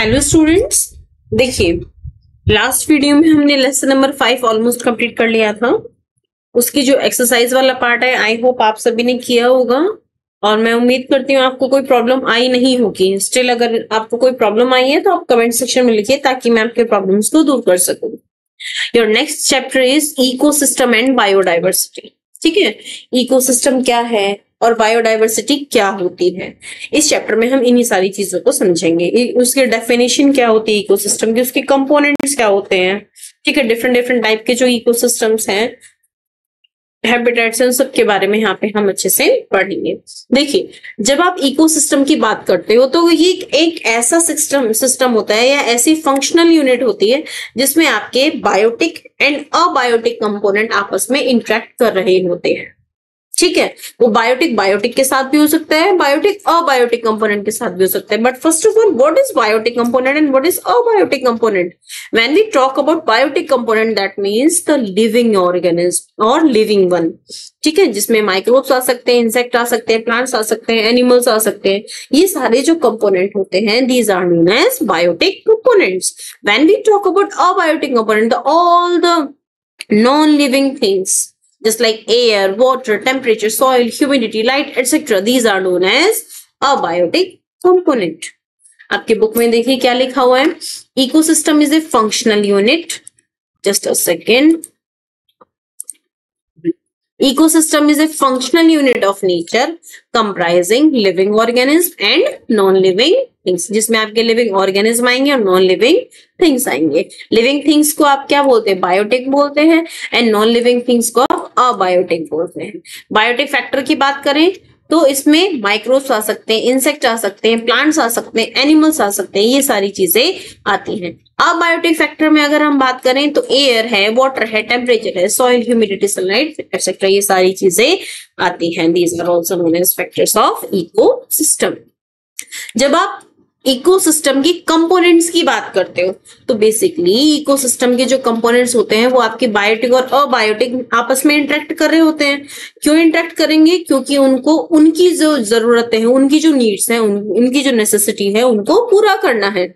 Hello students, देखिए last video में हमने लेसन नंबर 5 ऑलमोस्ट कंप्लीट कर लिया था। उसकी जो एक्सरसाइज वाला पार्ट है आई होप आप सभी ने किया होगा और मैं उम्मीद करती हूँ आपको कोई प्रॉब्लम आई नहीं होगी। स्टिल अगर आपको कोई प्रॉब्लम आई है तो आप कमेंट सेक्शन में लिखिए ताकि मैं आपके प्रॉब्लम्स को दूर कर सकूं। Your next chapter is ecosystem and biodiversity. ठीक है, इकोसिस्टम क्या है और बायोडाइवर्सिटी क्या होती है, इस चैप्टर में हम इन्हीं सारी चीजों को समझेंगे। उसकी डेफिनेशन क्या होती है इकोसिस्टम की, उसके कंपोनेंट्स क्या होते हैं। ठीक है, डिफरेंट डिफरेंट टाइप के जो इकोसिस्टम्स हैं, हैबिटेट्स हैं, उन सब के बारे में यहाँ पे हम अच्छे से पढ़ेंगे। देखिए, जब आप इकोसिस्टम की बात करते हो तो ये एक ऐसा सिस्टम होता है या ऐसी फंक्शनल यूनिट होती है जिसमें आपके बायोटिक एंड अबायोटिक कंपोनेंट आपस में इंटरेक्ट कर रहे होते हैं। ठीक है, वो बायोटिक के साथ भी हो सकता है, बायोटिक अबायोटिक कंपोनेंट के साथ भी हो सकता है। But first of all, what is biotic component and what is abiotic component? When we talk about biotic component, that means the living organism और लिविंग वन। ठीक है, जिसमें माइक्रोब्स आ सकते हैं, इंसेक्ट आ सकते हैं, प्लांट्स आ सकते हैं, एनिमल्स आ सकते हैं। ये सारे जो कंपोनेंट होते हैं, these are known as biotic components. When we talk about abiotic component, all the non living things just like air, water, temperature, soil, humidity, light, etc. These are known as abiotic component. आपके book में देखिए क्या लिखा हुआ है, ecosystem is a functional unit. Just a second. Ecosystem is a functional unit of nature comprising living organism and non-living things. जिसमें आपके living organism आएंगे और non-living things आएंगे। living things को आप क्या बोलते हैं? बायोटिक बोलते हैं, and non-living things को आप अबायोटिक बोलते हैं। बायोटिक फैक्टर की बात करें तो इसमें माइक्रोब्स आ सकते हैं, इंसेक्ट आ सकते हैं, प्लांट्स आ सकते हैं, एनिमल्स आ सकते हैं, ये सारी चीजें आती हैं। अबायोटिक फैक्टर में अगर हम बात करें तो एयर है, वाटर है, टेम्परेचर है, सॉइल, ह्यूमिडिटी, सनलाइट एक्सेट्रा, ये सारी चीजें आती हैं। These are also known as factors of ecosystem. जब आप इकोसिस्टम की कंपोनेंट्स की बात करते हो तो बेसिकली इकोसिस्टम के जो कंपोनेंट्स होते हैं वो आपके बायोटिक और अबायोटिक आपस में इंटरेक्ट कर रहे होते हैं। क्यों इंटरेक्ट करेंगे? क्योंकि उनको उनकी जो जरूरतें हैं, उनकी जो नीड्स हैं, उनकी जो नेसेसिटी है, उनको पूरा करना है।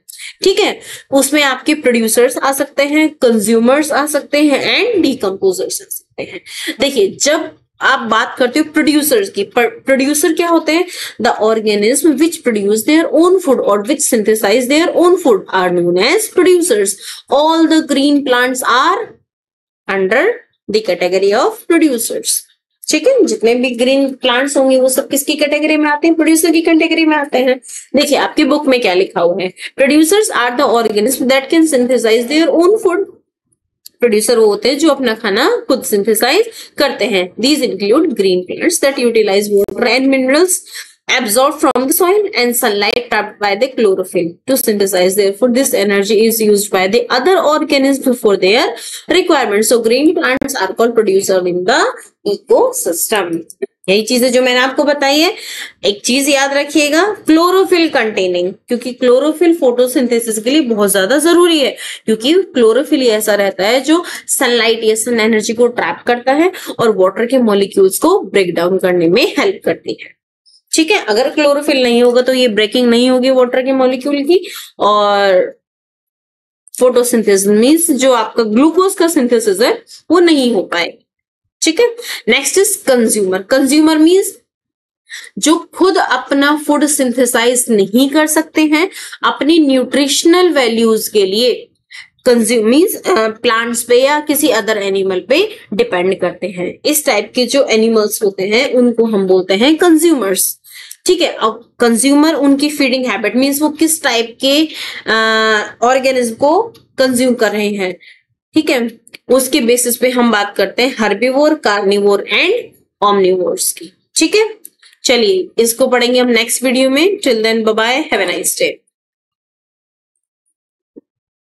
ठीक है, उसमें आपके प्रोड्यूसर्स आ सकते हैं, कंज्यूमर्स आ सकते हैं एंड डीकम्पोजर्स आ सकते हैं। देखिए, जब आप बात करते हो प्रोड्यूसर्स की, प्रोड्यूसर क्या होते हैं? The organism which produce their own food और which synthesise their own food are known as producers. All the green plants are under the category of producers. ठीक है, जितने भी ग्रीन प्लांट्स होंगे वो सब किसकी कैटेगरी में आते हैं? प्रोड्यूसर की कैटेगरी में आते हैं। देखिए, आपकी बुक में क्या लिखा हुआ है, producers are the organism that can synthesize their own food. Producer वो होते हैं जो अपना खाना खुद सिंथेसाइज करते हैं। These include green plants that utilize water and minerals absorbed from the soil and sunlight trapped by the chlorophyll to synthesize their food. This energy is used by the other organisms for their requirements. So green plants are called producer in the ecosystem. यही चीजें जो मैंने आपको बताई है। एक चीज याद रखिएगा, क्लोरोफिल कंटेनिंग, क्योंकि क्लोरोफिल फोटोसिंथेसिस के लिए बहुत ज्यादा जरूरी है, क्योंकि क्लोरोफिल ऐसा रहता है जो सनलाइट या सन एनर्जी को ट्रैप करता है और वाटर के मॉलिक्यूल्स को ब्रेक डाउन करने में हेल्प करती है। ठीक है, अगर क्लोरोफिल नहीं होगा तो ये ब्रेकिंग नहीं होगी वाटर के मॉलिक्यूल की, और फोटोसिंथेसिस मींस जो आपका ग्लूकोज का सिंथेसिस है वो नहीं हो पाएगा। ठीक है, next is consumer. Consumer means जो खुद अपना फूड सिंथेसाइज नहीं कर सकते हैं, अपनी न्यूट्रिशनल वैल्यूज के लिए कंज्यूम मींस प्लांट्स पे या किसी अदर एनिमल पे डिपेंड करते हैं। इस टाइप के जो एनिमल्स होते हैं उनको हम बोलते हैं कंज्यूमर्स। ठीक है, अब कंज्यूमर उनकी फीडिंग हैबिट मींस वो किस टाइप के ऑर्गेनिज्म को कंज्यूम कर रहे हैं। ठीक है, उसके बेसिस पे हम बात करते हैं हर्बीवोर, कार्निवोर एंड ओमनिवोर्स की। ठीक है, चलिए इसको पढ़ेंगे हम नेक्स्ट वीडियो में। Till then bye bye, have a nice day.